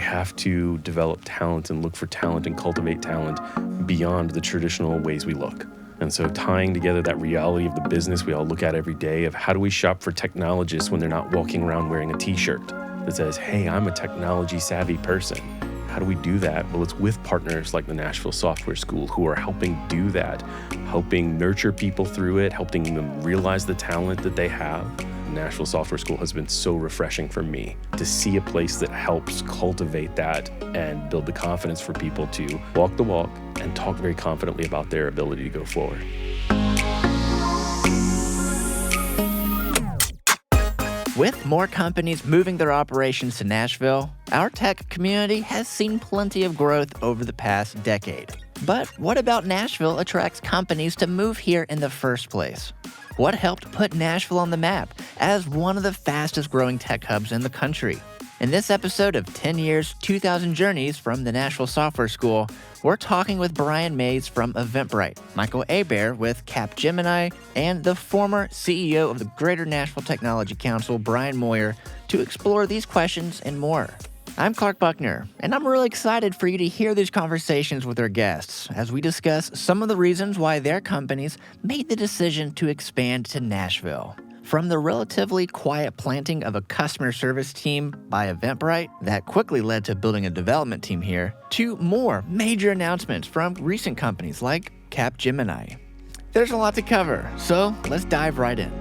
have to develop talent and look for talent and cultivate talent beyond the traditional ways we look. And so tying together that reality of the business we all look at every day of how do we shop for technologists when they're not walking around wearing a t-shirt that says, hey, I'm a technology savvy person. How do we do that? Well, it's with partners like the Nashville Software School who are helping do that, helping nurture people through it, helping them realize the talent that they have. Nashville Software School has been so refreshing for me to see a place that helps cultivate that and build the confidence for people to walk the walk and talk very confidently about their ability to go forward. With more companies moving their operations to Nashville, our tech community has seen plenty of growth over the past decade. But what about Nashville attracts companies to move here in the first place? What helped put Nashville on the map as one of the fastest growing tech hubs in the country? In this episode of 10 Years, 2,000 Journeys from the Nashville Software School, we're talking with Bryan Mayes from Eventbrite, Michael Hébert with Capgemini, and the former CEO of the Greater Nashville Technology Council, Bryan Moyer, to explore these questions and more. I'm Clark Buckner, and I'm really excited for you to hear these conversations with our guests as we discuss some of the reasons why their companies made the decision to expand to Nashville. From the relatively quiet planting of a customer service team by Eventbrite that quickly led to building a development team here, to more major announcements from recent companies like Capgemini. There's a lot to cover, so let's dive right in.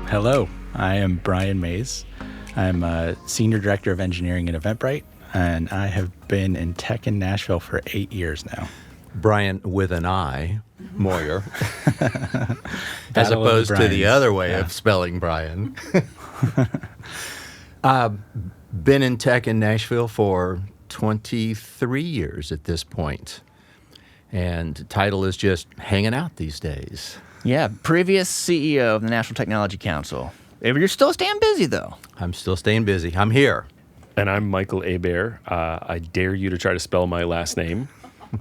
Hello, I am Bryan Mayes. I'm a Senior Director of Engineering at Eventbrite, and I have been in tech in Nashville for 8 years now. Bryan with an I, Moyer, as opposed to the other way of spelling Bryan. Been in tech in Nashville for 23 years at this point, and title is just hanging out these days. Yeah, previous CEO of the Nashville Technology Council. You're still staying busy, though. I'm still staying busy. I'm here. And I'm Michael Hébert. I dare you to try to spell my last name,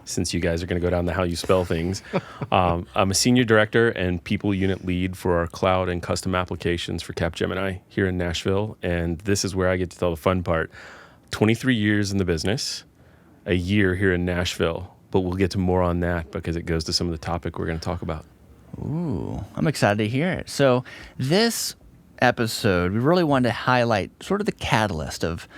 since you guys are going to go down to how you spell things. I'm a senior director and people unit lead for our cloud and custom applications for Capgemini here in Nashville. And this is where I get to tell the fun part. 23 years in the business, a year here in Nashville. But we'll get to more on that because it goes to some of the topic we're going to talk about. Ooh, I'm excited to hear it. So this episode, we really wanted to highlight sort of the catalyst of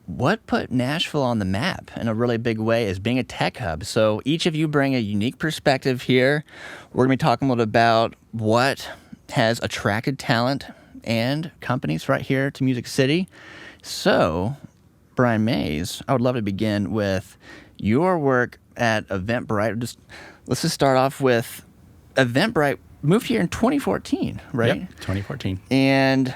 what put Nashville on the map in a really big way as being a tech hub. So each of you bring a unique perspective here. We're going to be talking a little about what has attracted talent and companies right here to Music City. So, Bryan Mayes, I would love to begin with your work at Eventbrite. Let's just start off with Eventbrite moved here in 2014, right? Yep, 2014. And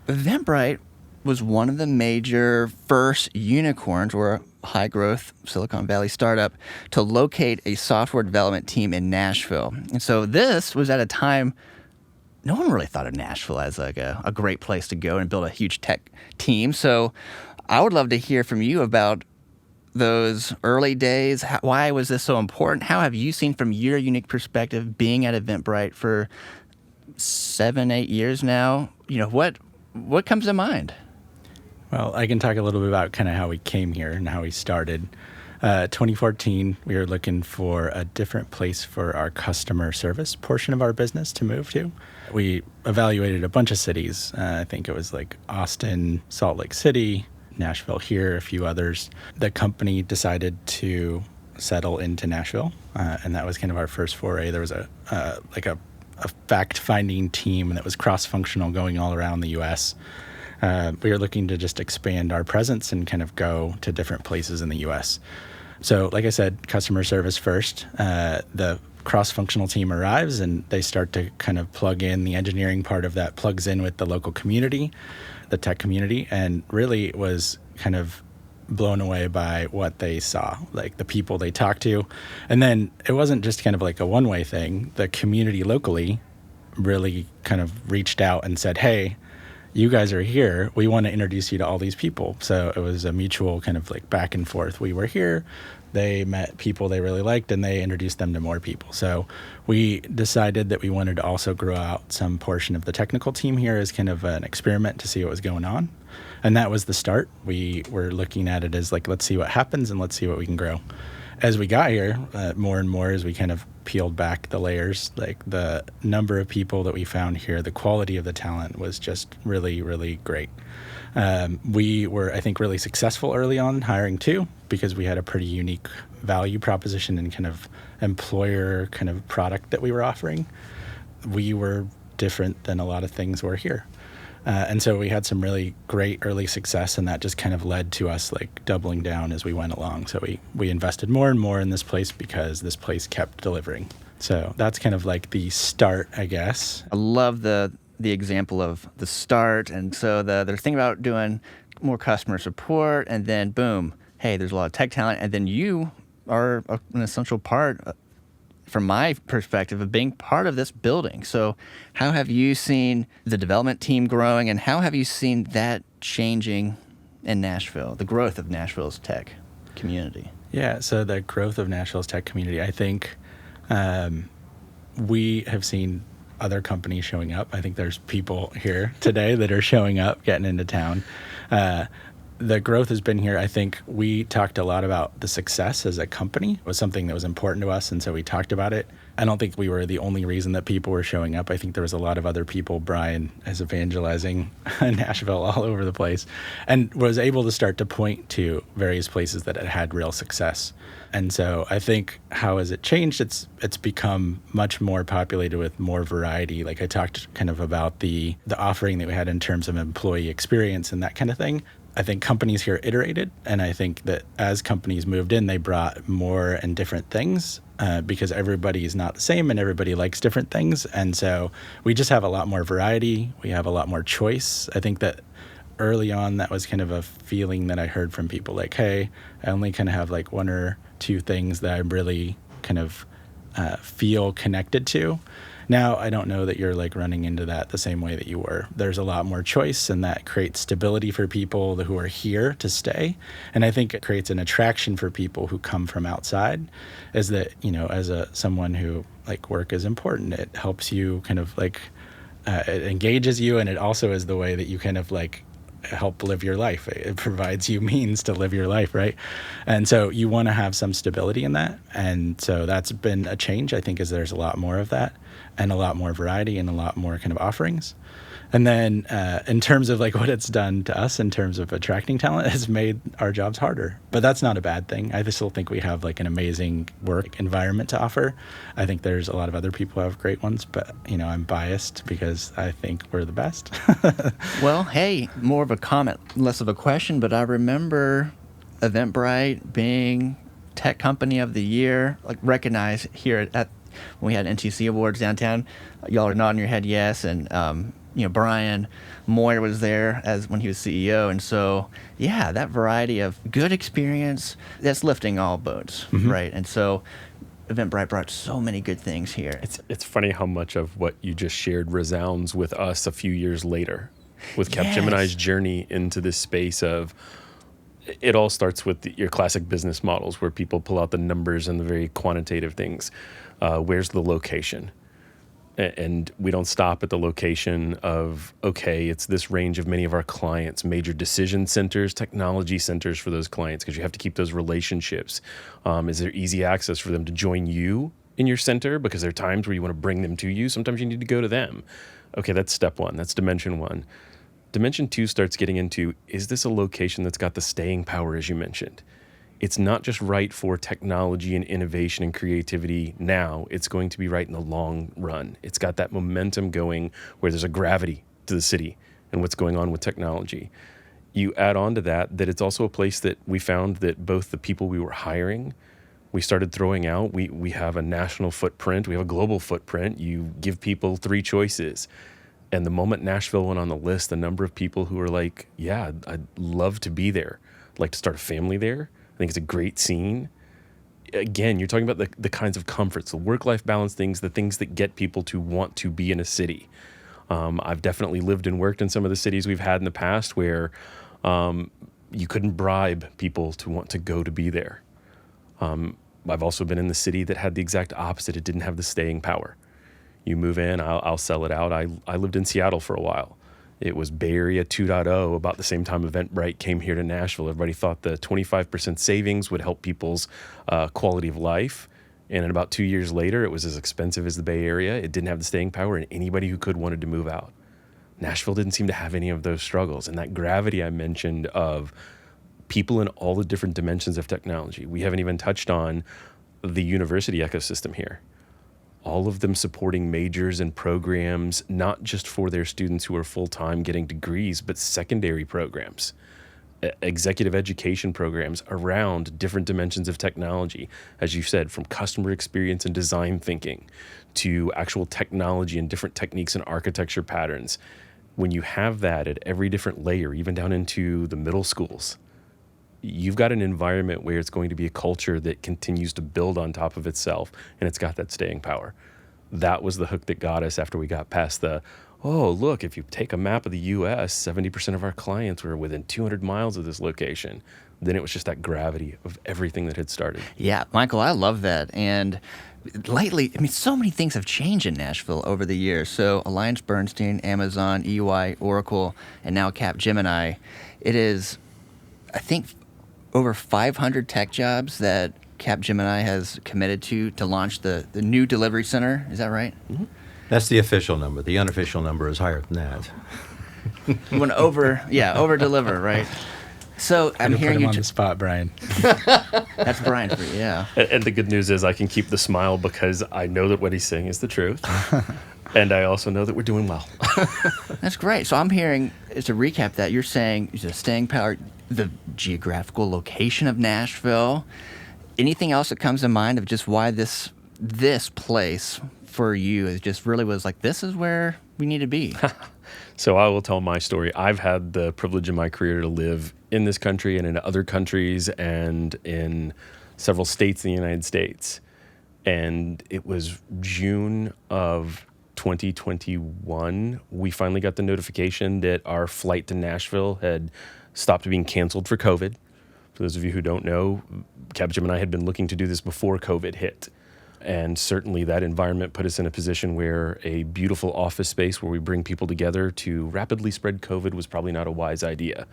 Eventbrite was one of the major first unicorns or high-growth Silicon Valley startup to locate a software development team in Nashville. And so this was at a time no one really thought of Nashville as like a great place to go and build a huge tech team. So I would love to hear from you about those early days. Why was this so important? How have you seen from your unique perspective being at Eventbrite for 7-8 years now? You know, what comes to mind? Well, I can talk a little bit about kind of how we came here and how we started. 2014, we were looking for a different place for our customer service portion of our business to move to. We evaluated a bunch of cities. I think it was like Austin, Salt Lake City, Nashville here, a few others. The company decided to settle into Nashville, and that was kind of our first foray. There was a fact-finding team that was cross-functional going all around the U.S. We were looking to just expand our presence and kind of go to different places in the U.S. So, like I said, customer service first. The cross-functional team arrives, and they start to kind of plug in. The engineering part of that plugs in with the local community, the tech community, and really was kind of blown away by what they saw, like the people they talked to. And then it wasn't just kind of like a one-way thing. The community locally really kind of reached out and said, hey, you guys are here. We want to introduce you to all these people. So it was a mutual kind of like back and forth. We were here. They met people they really liked, and they introduced them to more people. So we decided that we wanted to also grow out some portion of the technical team here as kind of an experiment to see what was going on. And that was the start. We were looking at it as like, let's see what happens and let's see what we can grow. As we got here, more and more as we kind of peeled back the layers, like the number of people that we found here, the quality of the talent was just really, really great. We were, I think, really successful early on hiring too, because we had a pretty unique value proposition and kind of employer kind of product that we were offering. We were different than a lot of things were here. And so we had some really great early success, and that just kind of led to us like doubling down as we went along. So we invested more and more in this place because this place kept delivering. So that's kind of like the start, I guess. I love the example of the start. And so they're thinking about doing more customer support, and then boom, hey, there's a lot of tech talent. And then you are an essential part, from my perspective, of being part of this building. So how have you seen the development team growing, and how have you seen that changing in Nashville, the growth of Nashville's tech community? Yeah, so the growth of Nashville's tech community, I think we have seen other companies showing up. I think there's people here today that are showing up, getting into town. The growth has been here. I think we talked a lot about the success as a company. It was something that was important to us, and so we talked about it. I don't think we were the only reason that people were showing up. I think there was a lot of other people. Bryan is evangelizing Nashville all over the place and was able to start to point to various places that had real success. And so I think how has it changed? It's become much more populated with more variety. Like I talked kind of about the offering that we had in terms of employee experience and that kind of thing. I think companies here iterated, and I think that as companies moved in, they brought more and different things because everybody is not the same and everybody likes different things. And so we just have a lot more variety. We have a lot more choice. I think that early on, that was kind of a feeling that I heard from people like, hey, I only kind of have like one or two things that I really kind of feel connected to. Now, I don't know that you're like running into that the same way that you were. There's a lot more choice, and that creates stability for people who are here to stay. And I think it creates an attraction for people who come from outside, is that, you know, as someone who like work is important, it helps you kind of like, it engages you, and it also is the way that you kind of like help live your life. It provides you means to live your life, right? And so you want to have some stability in that. And so that's been a change, I think, is there's a lot more of that and a lot more variety and a lot more kind of offerings. And then in terms of like what it's done to us in terms of attracting talent, has made our jobs harder. But that's not a bad thing. I still think we have like an amazing work environment to offer. I think there's a lot of other people who have great ones, but you know, I'm biased because I think we're the best. Well, hey, more of a comment, less of a question, but I remember Eventbrite being Tech Company of the Year, like recognized here at when we had NTC Awards downtown. Y'all are nodding your head yes, and you know, Bryan Moyer was there as when he was CEO. And so, yeah, that variety of good experience, that's lifting all boats, right? And so Eventbrite brought so many good things here. It's funny how much of what you just shared resounds with us a few years later with Capgemini's journey into this space of, it all starts with your classic business models where people pull out the numbers and the very quantitative things. Where's the location? And we don't stop at the location of, okay, it's this range of many of our clients, major decision centers, technology centers for those clients, because you have to keep those relationships. Is there easy access for them to join you in your center? Because there are times where you want to bring them to you. Sometimes you need to go to them. Okay, that's step one. That's dimension one. Dimension two starts getting into, is this a location that's got the staying power, as you mentioned? It's not just right for technology and innovation and creativity now. It's going to be right in the long run. It's got that momentum going where there's a gravity to the city and what's going on with technology. You add on to that it's also a place that we found that both the people we were hiring, we started throwing out. We have a national footprint. We have a global footprint. You give people 3 choices. And the moment Nashville went on the list, the number of people who were like, yeah, I'd love to be there. I'd like to start a family there. I think it's a great scene. Again, you're talking about the kinds of comforts, the work-life balance things, the things that get people to want to be in a city. I've definitely lived and worked in some of the cities we've had in the past where you couldn't bribe people to want to go to be there. I've also been in the city that had the exact opposite. It didn't have the staying power. You move in, I'll sell it out. I lived in Seattle for a while. It was Bay Area 2.0 about the same time Eventbrite came here to Nashville. Everybody thought the 25% savings would help people's quality of life. And in about 2 years later, it was as expensive as the Bay Area. It didn't have the staying power, and anybody who could wanted to move out. Nashville didn't seem to have any of those struggles. And that gravity I mentioned of people in all the different dimensions of technology. We haven't even touched on the university ecosystem here. All of them supporting majors and programs, not just for their students who are full-time getting degrees, but secondary programs, executive education programs around different dimensions of technology. As you said, from customer experience and design thinking to actual technology and different techniques and architecture patterns. When you have that at every different layer, even down into the middle schools, you've got an environment where it's going to be a culture that continues to build on top of itself, and it's got that staying power. That was the hook that got us after we got past oh, look, if you take a map of the U.S., 70% of our clients were within 200 miles of this location. Then it was just that gravity of everything that had started. Yeah, Michael, I love that. And lately, so many things have changed in Nashville over the years. So AllianceBernstein, Amazon, EY, Oracle, and now Capgemini. It is, I think, over 500 tech jobs that Capgemini has committed to launch the new delivery center. Is that right? Mm-hmm. That's the official number. The unofficial number is higher than that. You want to over-deliver, right? So I'm hearing put him you on the spot, Bryan. That's Bryan for you, yeah. And the good news is I can keep the smile because I know that what he's saying is the truth. And I also know that we're doing well. That's great. So I'm hearing, to recap that, you're saying the staying power, the geographical location of Nashville. Anything else that comes to mind of just why this place for you is just really was like, this is where we need to be? So I will tell my story. I've had the privilege in my career to live in this country and in other countries and in several states in the United States. And it was June of 2021, we finally got the notification that our flight to Nashville had stopped being canceled for COVID. For those of you who don't know, Capgemini had been looking to do this before COVID hit. And certainly that environment put us in a position where a beautiful office space where we bring people together to rapidly spread COVID was probably not a wise idea.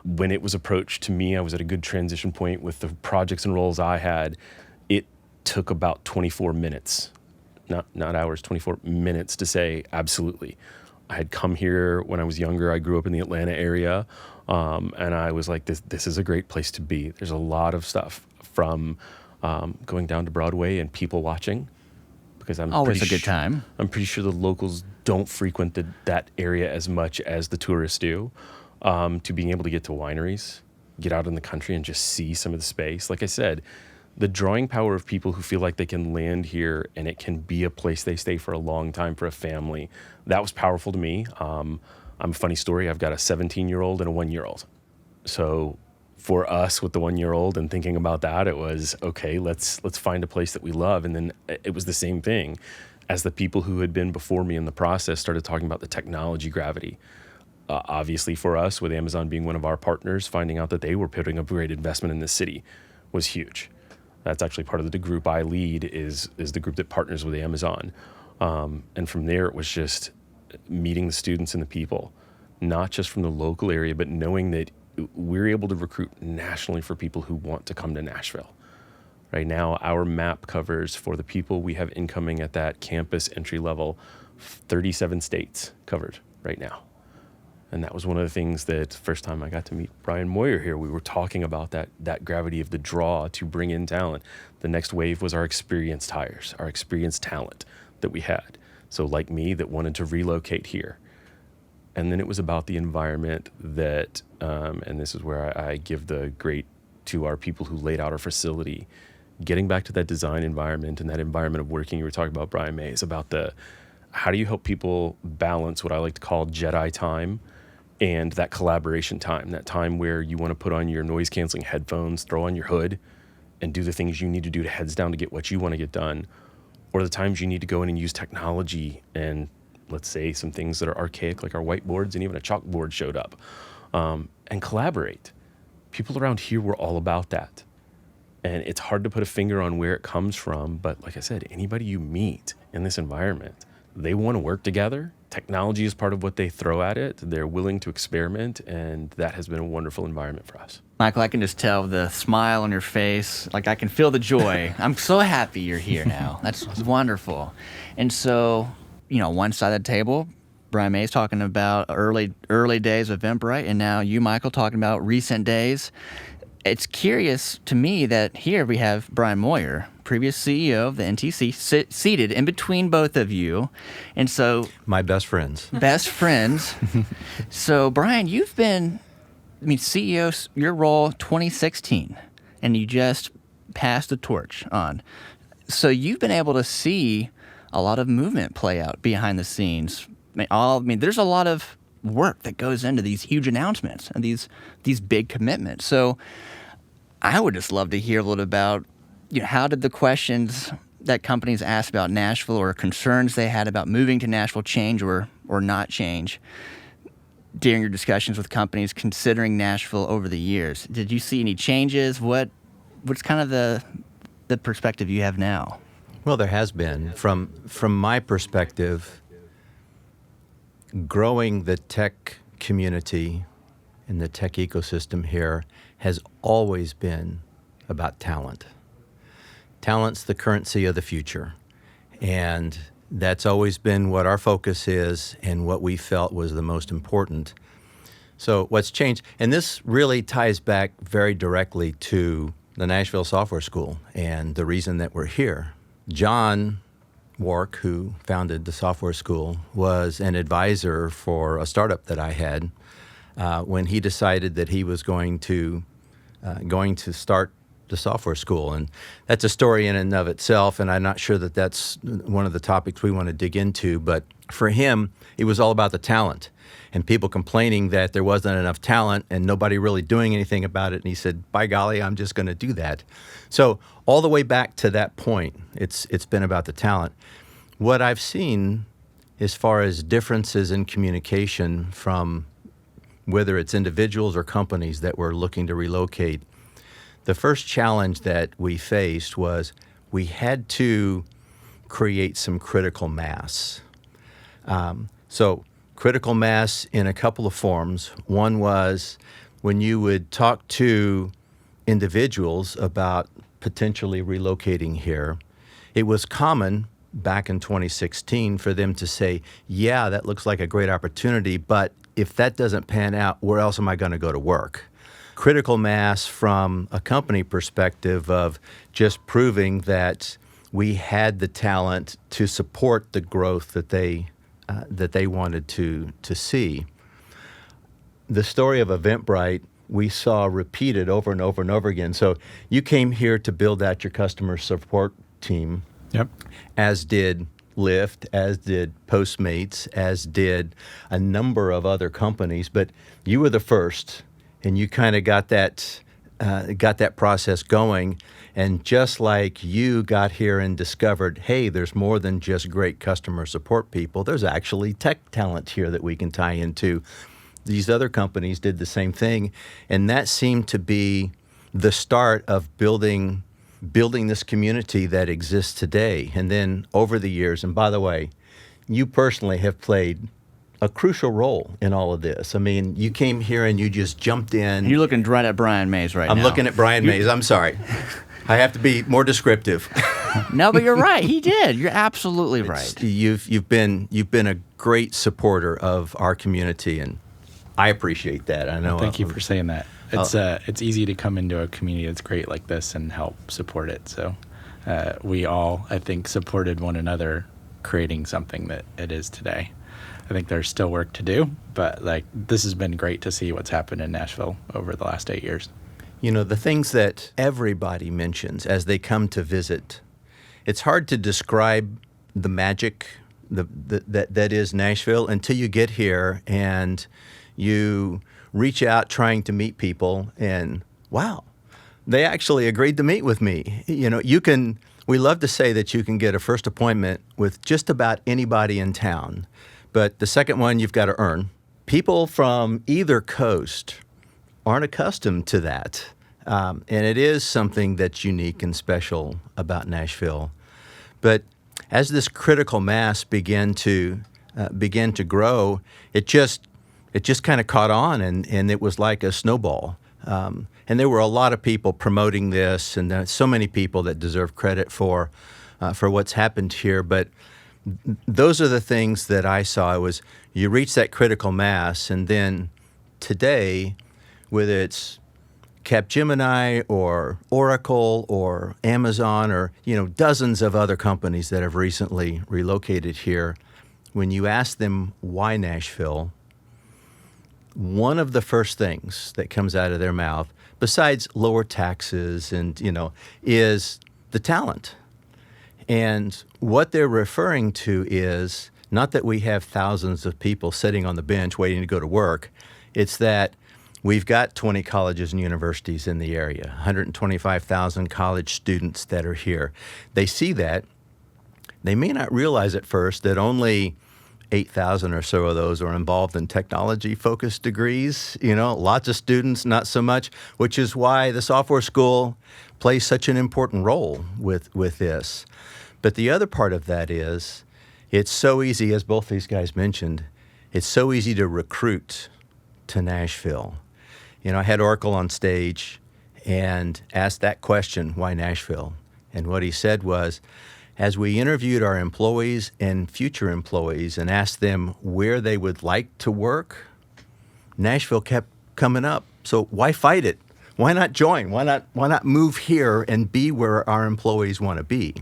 When it was approached to me, I was at a good transition point with the projects and roles I had. It took about 24 minutes, not hours, 24 minutes to say absolutely. I had come here when I was younger. I grew up in the Atlanta area, and I was like, this is a great place to be. There's a lot of stuff from going down to Broadway and people watching, because I'm always a good time. I'm pretty sure the locals don't frequent that area as much as the tourists do. To being able to get to wineries, get out in the country and just see some of the space. Like I said, the drawing power of people who feel like they can land here and it can be a place they stay for a long time for a family, that was powerful to me. I'm a funny story. I've got a 17-year-old and a 1-year-old. So for us with the 1-year-old and thinking about that, it was, okay, let's find a place that we love. And then it was the same thing as the people who had been before me in the process started talking about the technology gravity. Obviously for us, with Amazon being one of our partners, finding out that they were putting up a great investment in this city was huge. That's actually part of the group I lead is the group that partners with Amazon. And from there, it was just meeting the students and the people, not just from the local area, but knowing that we're able to recruit nationally for people who want to come to Nashville. Right now, our map covers, for the people we have incoming at that campus entry level, 37 states covered right now. And that was one of the things that first time I got to meet Bryan Moyer here, we were talking about that gravity of the draw to bring in talent. The next wave was our experienced hires, our experienced talent that we had. So like me, that wanted to relocate here. And then it was about the environment that, and this is where I give the great to our people who laid out our facility, getting back to that design environment and that environment of working. You were talking about Bryan Mayes, about how do you help people balance what I like to call Jedi time and that collaboration time, that time where you want to put on your noise canceling headphones, throw on your hood, and do the things you need to do to heads down to get what you want to get done, or the times you need to go in and use technology and let's say, some things that are archaic, like our whiteboards and even a chalkboard showed up, and collaborate. People around here were all about that. And it's hard to put a finger on where it comes from. But like I said, anybody you meet in this environment, they want to work together. Technology is part of what they throw at it. They're willing to experiment. And that has been a wonderful environment for us. Michael, I can just tell the smile on your face. Like, I can feel the joy. I'm so happy you're here now. That's wonderful. And so, one side of the table, Bryan Mayes talking about early days of Eventbrite, and now you, Michael, talking about recent days. It's curious to me that here we have Bryan Moyer, previous CEO of the NTC, seated in between both of you. And so... My best friends. Best friends. So, Bryan, you've been, CEO, your role 2016, and you just passed the torch on. So you've been able to see a lot of movement play out behind the scenes. There's a lot of work that goes into these huge announcements and these big commitments. So I would just love to hear a little about, how did the questions that companies asked about Nashville or concerns they had about moving to Nashville change or not change during your discussions with companies considering Nashville over the years? Did you see any changes? What's kind of the perspective you have now? Well, there has been. From my perspective, growing the tech community and the tech ecosystem here has always been about talent. Talent's the currency of the future. And that's always been what our focus is and what we felt was the most important. So what's changed, and this really ties back very directly to the Nashville Software School and the reason that we're here. John Wark, who founded the software school, was an advisor for a startup that I had when he decided that he was going to start the software school. And that's a story in and of itself, and I'm not sure that that's one of the topics we want to dig into. But for him, it was all about the talent and people complaining that there wasn't enough talent and nobody really doing anything about it. And he said, by golly, I'm just going to do that. So all the way back to that point, it's been about the talent. What I've seen as far as differences in communication from whether it's individuals or companies that were looking to relocate, the first challenge that we faced was we had to create some critical mass. So critical mass in a couple of forms. One was when you would talk to individuals about potentially relocating here, it was common back in 2016 for them to say, yeah, that looks like a great opportunity, but if that doesn't pan out, where else am I going to go to work? Critical mass from a company perspective of just proving that we had the talent to support the growth that they wanted to see. The story of Eventbrite we saw repeated over and over and over again. So you came here to build out your customer support team. Yep. As did Lyft, as did Postmates, as did a number of other companies. But you were the first, and you kind of got that process going. And just like you got here and discovered, hey, there's more than just great customer support people. There's actually tech talent here that we can tie into. These other companies did the same thing, and that seemed to be the start of building this community that exists today. And then over the years, and by the way, you personally have played a crucial role in all of this. I mean, you came here and you just jumped in. You're looking right at Bryan Mayes right now. I'm looking at Bryan Mayes. I'm sorry. I have to be more descriptive. No, but you're right. He did. You're absolutely right. You've been a great supporter of our community, and I appreciate that. I know. Thank you for saying that. It's easy to come into a community that's great like this and help support it. So we all, I think, supported one another creating something that it is today. I think there's still work to do, but this has been great to see what's happened in Nashville over the last 8 years. You know, the things that everybody mentions as they come to visit, it's hard to describe the magic that is Nashville until you get here and you reach out trying to meet people, and wow, they actually agreed to meet with me. You know, we love to say that you can get a first appointment with just about anybody in town, But the second one, you've got to earn. People from either coast aren't accustomed to that. And it is something that's unique and special about Nashville. But as this critical mass began to grow, it just kind of caught on, and it was like a snowball. And there were a lot of people promoting this, and there's so many people that deserve credit for what's happened here. But those are the things that I saw. It was you reach that critical mass, and then today, whether it's Capgemini or Oracle or Amazon or dozens of other companies that have recently relocated here, when you ask them why Nashville, one of the first things that comes out of their mouth, besides lower taxes and is the talent. And what they're referring to is not that we have thousands of people sitting on the bench waiting to go to work. It's that we've got 20 colleges and universities in the area, 125,000 college students that are here. They see that. They may not realize at first that only 8,000 or so of those are involved in technology-focused degrees. Lots of students, not so much, which is why the software school plays such an important role with this. But the other part of that is it's so easy, as both these guys mentioned, it's so easy to recruit to Nashville. I had Oracle on stage and asked that question, why Nashville? And what he said was, as we interviewed our employees and future employees and asked them where they would like to work, Nashville kept coming up. So why fight it? Why not join? Why not move here and be where our employees want to be?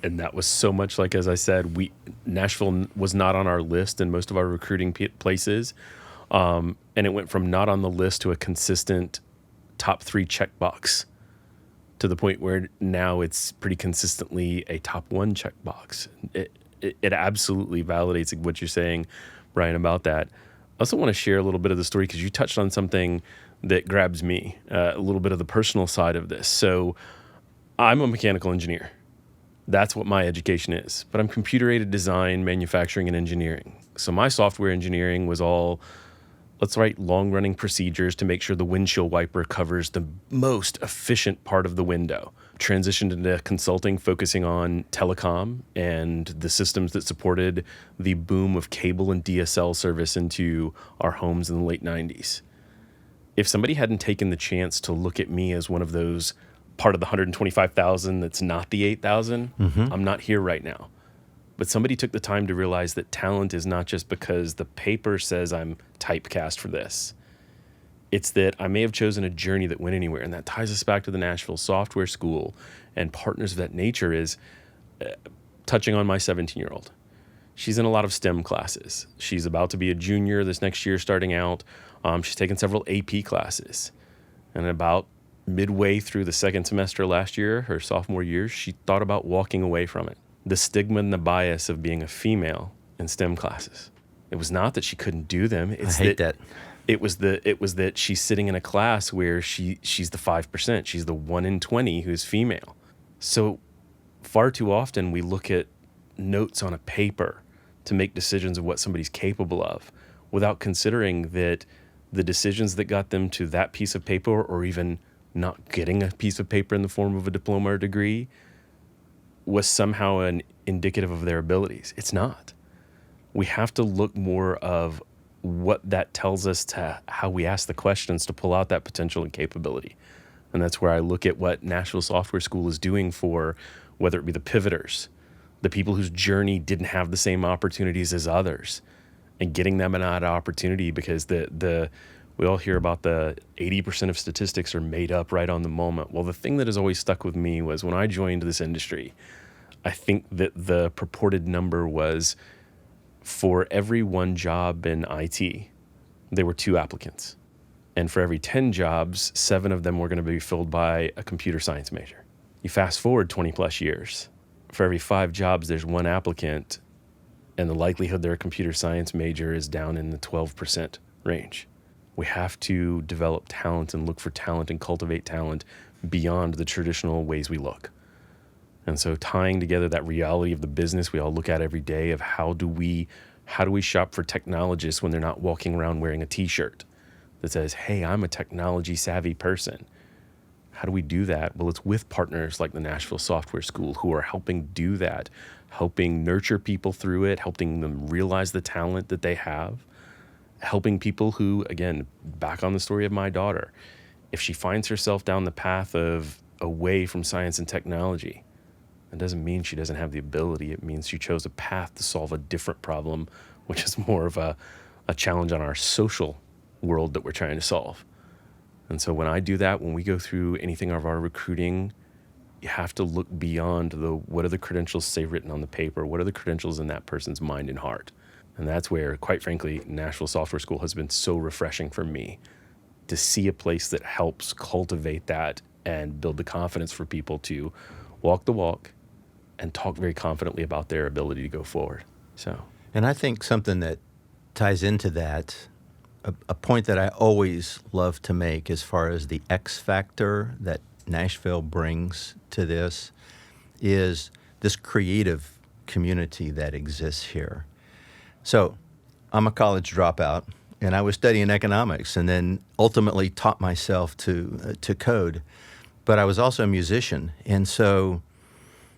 And that was so much like, as I said, Nashville was not on our list in most of our recruiting places. And it went from not on the list to a consistent top 3 checkbox, to the point where now it's pretty consistently a top 1 checkbox. It absolutely validates what you're saying, Bryan, about that. I also want to share a little bit of the story because you touched on something that grabs me, a little bit of the personal side of this. So I'm a mechanical engineer. That's what my education is. But I'm computer-aided design, manufacturing, and engineering. So my software engineering was all, let's write long-running procedures to make sure the windshield wiper covers the most efficient part of the window. Transitioned into consulting, focusing on telecom and the systems that supported the boom of cable and DSL service into our homes in the late 90s. If somebody hadn't taken the chance to look at me as one of those part of the 125,000 that's not the 8,000, I'm not here right now. But somebody took the time to realize that talent is not just because the paper says I'm typecast for this. It's that I may have chosen a journey that went anywhere. And that ties us back to the Nashville Software School and partners of that nature is touching on my 17-year-old. She's in a lot of STEM classes. She's about to be a junior this next year starting out. She's taken several AP classes. And about midway through the second semester last year, her sophomore year, she thought about walking away from it. The stigma and the bias of being a female in STEM classes. It was not that she couldn't do them. I hate that. It was that she's sitting in a class where she's the 5%. She's the 1 in 20 who's female. So far too often we look at notes on a paper to make decisions of what somebody's capable of without considering that the decisions that got them to that piece of paper or even not getting a piece of paper in the form of a diploma or degree was somehow an indicative of their abilities. It's not. We have to look more of what that tells us to how we ask the questions to pull out that potential and capability. And that's where I look at what Nashville Software School is doing for whether it be the pivoters, the people whose journey didn't have the same opportunities as others, and getting them an opportunity because we all hear about the 80% of statistics are made up right on the moment. Well, the thing that has always stuck with me was when I joined this industry, I think that the purported number was for every 1 job in IT, there were 2 applicants. And for every 10 jobs, 7 of them were going to be filled by a computer science major. You fast forward 20 plus years, for every 5 jobs, there's 1 applicant, and the likelihood they're a computer science major is down in the 12% range. We have to develop talent and look for talent and cultivate talent beyond the traditional ways we look. And so tying together that reality of the business we all look at every day of how do we How do we shop for technologists when they're not walking around wearing a t-shirt that says, hey, I'm a technology savvy person? How do we do that? Well, it's with partners like the Nashville Software School who are helping do that, helping nurture people through it, helping them realize the talent that they have, helping people who, again, back on the story of my daughter, if she finds herself down the path of away from science and technology, that doesn't mean she doesn't have the ability. It means she chose a path to solve a different problem, which is more of a challenge on our social world that we're trying to solve. And so when I do that, when we go through anything of our recruiting, you have to look beyond what are the credentials say written on the paper? What are the credentials in that person's mind and heart? And that's where, quite frankly, Nashville Software School has been so refreshing for me to see a place that helps cultivate that and build the confidence for people to walk the walk and talk very confidently about their ability to go forward. And I think something that ties into that, a point that I always love to make as far as the X factor that Nashville brings to this, is this creative community that exists here. So I'm a college dropout, and I was studying economics and then ultimately taught myself to code. But I was also a musician, and so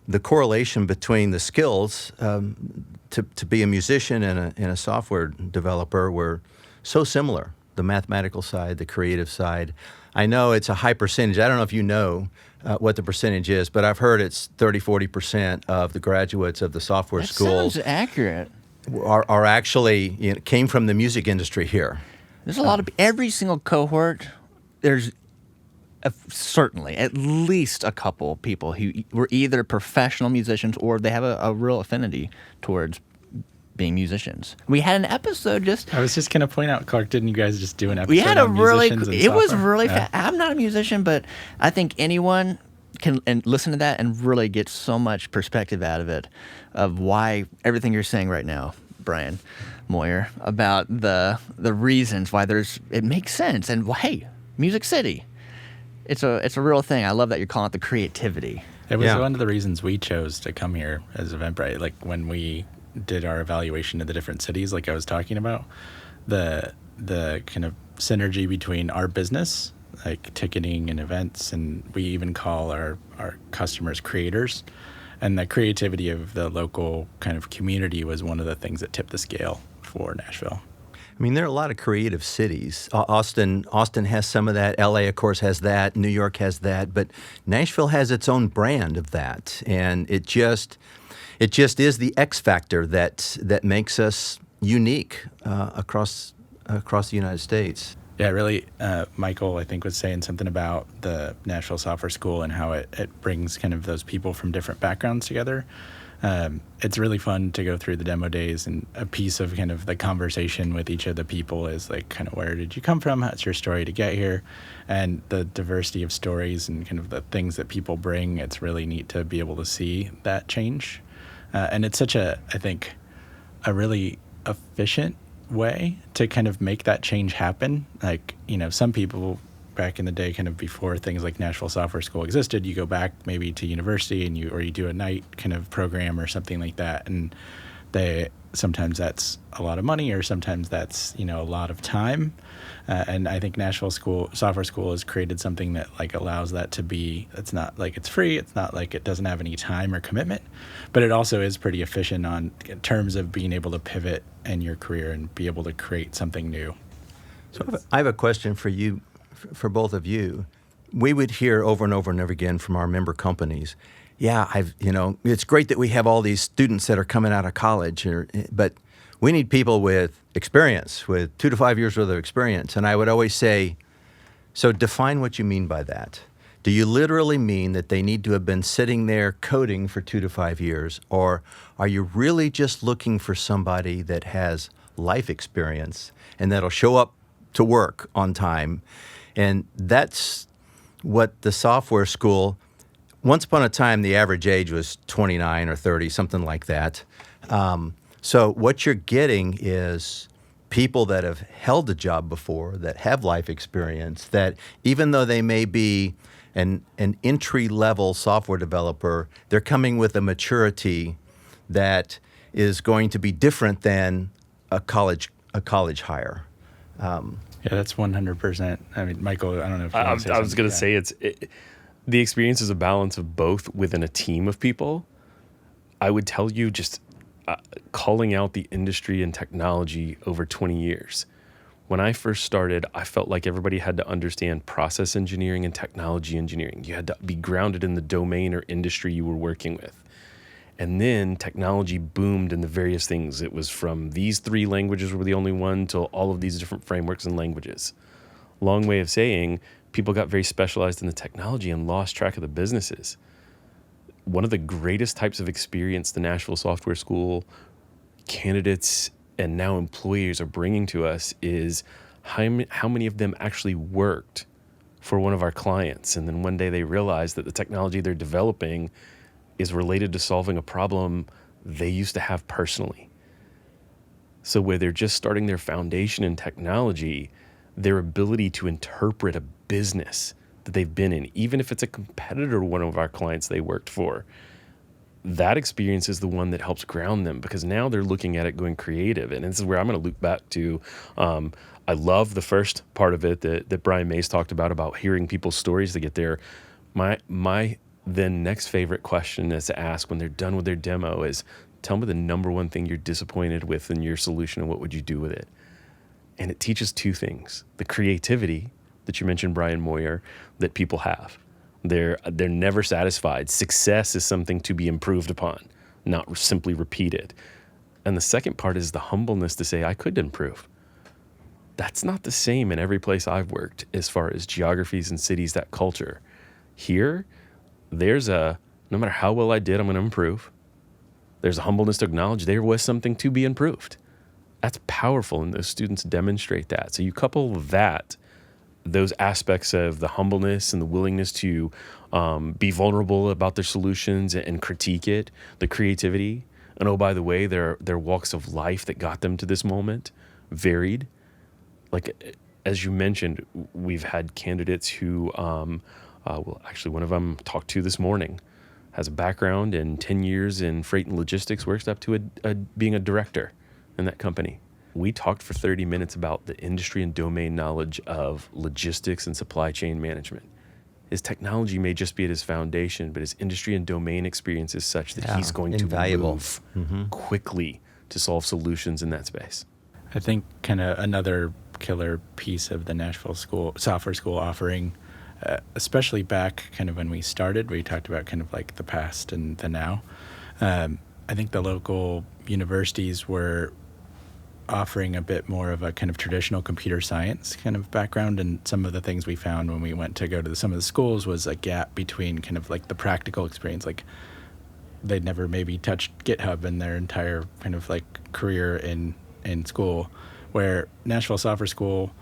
the correlation between the skills to be a musician and a software developer were so similar. The mathematical side, the creative side. I know it's a high percentage. I don't know if you know what the percentage is, but I've heard it's 30-40% of the graduates of the software schools sounds accurate. are actually, came from the music industry here. There's a lot of every single cohort. There's certainly at least a couple people who were either professional musicians or they have a real affinity towards being musicians. We had an episode just. I was just going to point out, Clark, didn't you guys just do an episode We had a on really. musicians and It was software? really. Yeah. I'm not a musician, but I think anyone can and listen to that and really get so much perspective out of it, of why everything you're saying right now, Bryan Moyer, about the reasons why it makes sense, and hey, Music City. It's a real thing. I love that you're calling it the creativity. It was Yeah. one of the reasons we chose to come here as Eventbrite. Like when we did our evaluation of the different cities, like I was talking about, the kind of synergy between our business, like ticketing and events, and we even call our customers creators, and the creativity of the local kind of community was one of the things that tipped the scale for Nashville. I mean, there are a lot of creative cities. Austin has some of that. LA, of course, has that. New York has that. But Nashville has its own brand of that, and it just is the X factor that makes us unique across the United States. Yeah, really, Michael, I think, was saying something about the Nashville Software School and how it brings kind of those people from different backgrounds together. It's really fun to go through the demo days, and a piece of kind of the conversation with each of the people is like, kind of, where did you come from? How's your story to get here? And the diversity of stories and kind of the things that people bring, it's really neat to be able to see that change. And it's such I think, a really efficient way to kind of make that change happen. Like, some people back in the day, kind of before things like Nashville Software School existed, you go back maybe to university and you do a night kind of program or something like that, and sometimes that's a lot of money, or sometimes that's a lot of time, and I think Nashville Software School has created something that like allows that to be. It's not like it's free, it's not like it doesn't have any time or commitment, but it also is pretty efficient in terms of being able to pivot in your career and be able to create something new. So I have a question for you, for both of you. We would hear over and over and over again from our member companies, it's great that we have all these students that are coming out of college, but we need people with experience, with 2 to 5 years worth of experience. And I would always say, so define what you mean by that. Do you literally mean that they need to have been sitting there coding for 2 to 5 years? Or are you really just looking for somebody that has life experience and that'll show up to work on time? And that's what the software school, once upon a time, the average age was 29 or 30, something like that. So what you're getting is people that have held a job before, that have life experience, that even though they may be an entry-level software developer, they're coming with a maturity that is going to be different than a college hire. Yeah, that's 100%. I mean, Michael, I don't know if you want to say I was going to something. say the experience is a balance of both within a team of people. I would tell you just calling out the industry and technology over 20 years. When I first started, I felt like everybody had to understand process engineering and technology engineering. You had to be grounded in the domain or industry you were working with. And then technology boomed in the various things. It was from these 3 languages were the only one to all of these different frameworks and languages. Long way of saying, people got very specialized in the technology and lost track of the businesses. One of the greatest types of experience the Nashville Software School candidates and now employers are bringing to us is how many of them actually worked for one of our clients. And then one day they realized that the technology they're developing is related to solving a problem they used to have personally. So where they're just starting their foundation in technology, their ability to interpret a business that they've been in, even if it's a competitor to one of our clients they worked for, that experience is the one that helps ground them, because now they're looking at it going creative. And this is where I'm going to loop back to, I love the first part of it that Bryan Mayes talked about hearing people's stories to get there. My then next favorite question is to ask when they're done with their demo is, tell me the number one thing you're disappointed with in your solution and what would you do with it? And it teaches 2 things: the creativity that you mentioned, Bryan Moyer, that people have. They're never satisfied. Success is something to be improved upon, not simply repeated. And the second part is the humbleness to say, I could improve. That's not the same in every place I've worked as far as geographies and cities, that culture. Here, there's no matter how well I did, I'm going to improve. There's a humbleness to acknowledge there was something to be improved. That's powerful, and those students demonstrate that. So you couple those aspects of the humbleness and the willingness to be vulnerable about their solutions and critique it, the creativity, and oh, by the way, their walks of life that got them to this moment varied. Like, as you mentioned, we've had candidates who, well, actually one of them talked to this morning, has a background in 10 years in freight and logistics, works up to being a director in that company. We talked for 30 minutes about the industry and domain knowledge of logistics and supply chain management. His technology may just be at his foundation, but his industry and domain experience is such that he's going invaluable. to move quickly to solve solutions in that space. I think kind of another killer piece of the Nashville Software School offering, especially back kind of when we started, we talked about kind of like the past and the now. I think the local universities were offering a bit more of a kind of traditional computer science kind of background, and some of the things we found when we went to go to some of the schools was a gap between kind of like the practical experience. Like, they'd never maybe touched GitHub in their entire kind of like career in school, where Nashville Software School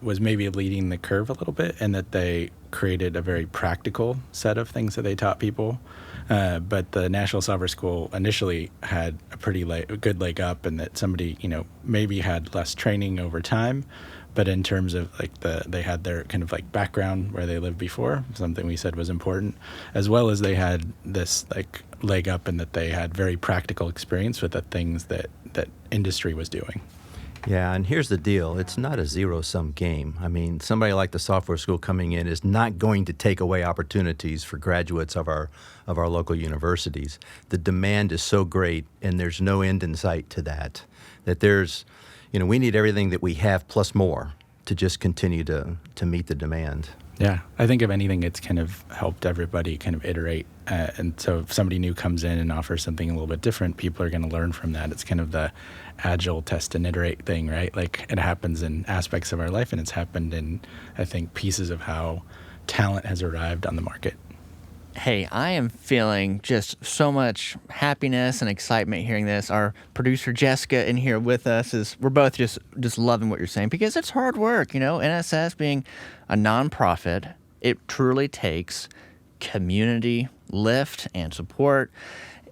was maybe leading the curve a little bit, and that they created a very practical set of things that they taught people. But the Nashville Software School initially had a pretty good leg up, and that somebody, maybe had less training over time. But in terms of like they had their kind of like background where they lived before, something we said was important, as well as they had this like leg up in that they had very practical experience with the things that industry was doing. Yeah, and here's the deal. It's not a zero-sum game. I mean, somebody like the software school coming in is not going to take away opportunities for graduates of our local universities. The demand is so great, and there's no end in sight to that there's, we need everything that we have plus more to just continue to meet the demand. Yeah, I think if anything, it's kind of helped everybody kind of iterate. And so if somebody new comes in and offers something a little bit different, people are going to learn from that. It's kind of the agile test and iterate thing, right? Like, it happens in aspects of our life, and it's happened in, I think, pieces of how talent has arrived on the market. Hey, I am feeling just so much happiness and excitement hearing this. Our producer Jessica in here with us we're both just loving what you're saying, because it's hard work. NSS being a nonprofit, it truly takes community lift and support.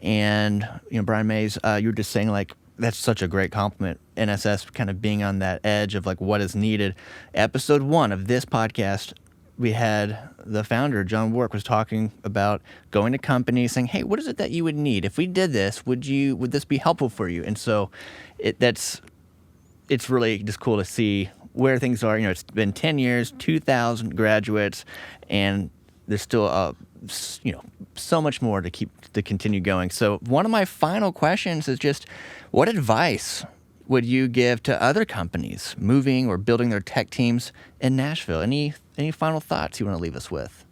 And Bryan Mayes, you were just saying like that's such a great compliment. NSS kind of being on that edge of like what is needed. Episode 1 of this podcast, we had the founder, John Warwick, was talking about going to companies saying, hey, what is it that you would need? If we did this, would this be helpful for you? And so it's really just cool to see where things are. It's been 10 years, 2,000 graduates, and there's still so much more to continue going. So one of my final questions is just, what advice would you give to other companies moving or building their tech teams in Nashville? Any final thoughts you want to leave us with?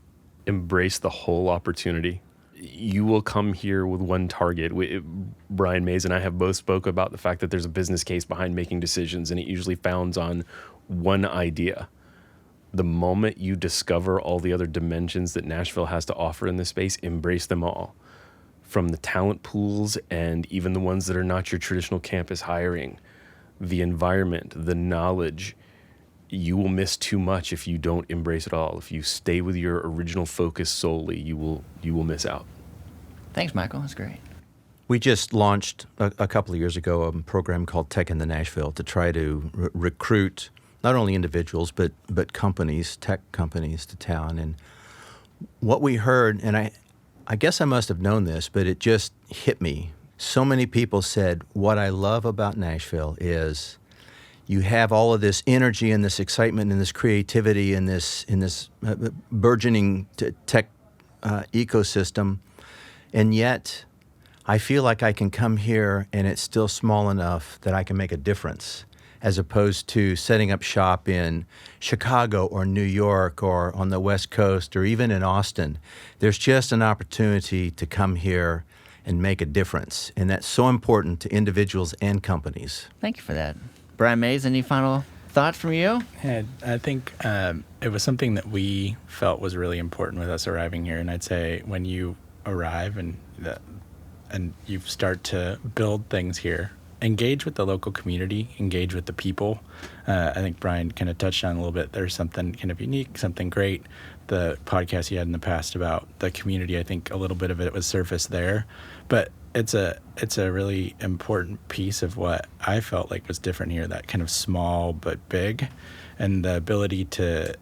Embrace the whole opportunity. You will come here with one target. Bryan Mayes and I have both spoke about the fact that there's a business case behind making decisions, and it usually founds on one idea. The moment you discover all the other dimensions that Nashville has to offer in this space, embrace them all. From the talent pools and even the ones that are not your traditional campus hiring, the environment, the knowledge. You will miss too much if you don't embrace it all. If you stay with your original focus solely, you will miss out. Thanks, Michael. That's great. We just launched a couple of years ago a program called Tech in the Nashville to try to recruit not only individuals but companies, tech companies to town. And what we heard, and I guess I must have known this, but it just hit me. So many people said, what I love about Nashville is you have all of this energy and this excitement and this creativity and this burgeoning tech ecosystem, and yet I feel like I can come here and it's still small enough that I can make a difference, as opposed to setting up shop in Chicago or New York or on the West Coast or even in Austin. There's just an opportunity to come here and make a difference, and that's so important to individuals and companies. Thank you for that. Bryan Mayes, any final thoughts from you? Yeah, I think it was something that we felt was really important with us arriving here. And I'd say when you arrive and you start to build things here, engage with the local community, engage with the people. I think Bryan kind of touched on a little bit. There's something kind of unique, something great. The podcast you had in the past about the community, I think a little bit of it was surfaced there. But it's a really important piece of what I felt like was different here, that kind of small but big, and the ability to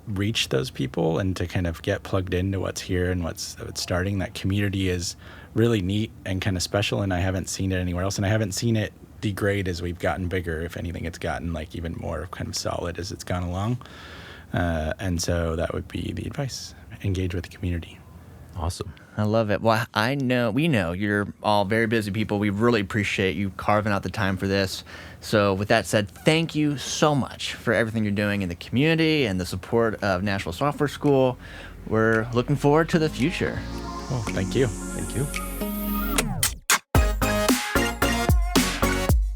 reach those people and to kind of get plugged into what's here and what's starting. That community is really neat and kind of special, and I haven't seen it anywhere else, and I haven't seen it degrade as we've gotten bigger. If anything, it's gotten like even more kind of solid as it's gone along. And so that would be the advice. Engage with the community. Awesome. I love it. Well, we know you're all very busy people. We really appreciate you carving out the time for this. So with that said, thank you so much for everything you're doing in the community and the support of Nashville Software School. We're looking forward to the future. Oh, thank you. Thank you.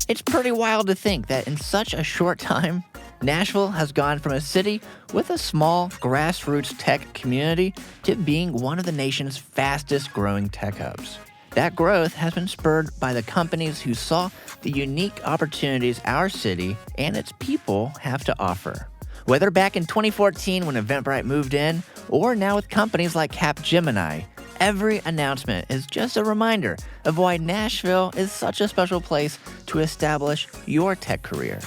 It's pretty wild to think that in such a short time, Nashville has gone from a city with a small grassroots tech community to being one of the nation's fastest growing tech hubs. That growth has been spurred by the companies who saw the unique opportunities our city and its people have to offer. Whether back in 2014 when Eventbrite moved in, or now with companies like Capgemini, every announcement is just a reminder of why Nashville is such a special place to establish your tech career.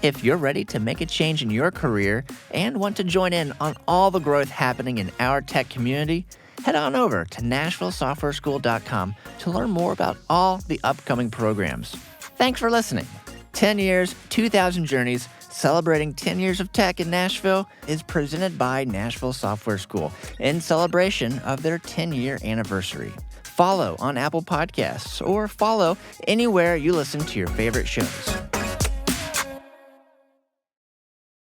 If you're ready to make a change in your career and want to join in on all the growth happening in our tech community, head on over to NashvilleSoftwareSchool.com to learn more about all the upcoming programs. Thanks for listening. 10 years, 2,000 journeys, celebrating 10 years of tech in Nashville is presented by Nashville Software School in celebration of their 10-year anniversary. Follow on Apple Podcasts or follow anywhere you listen to your favorite shows.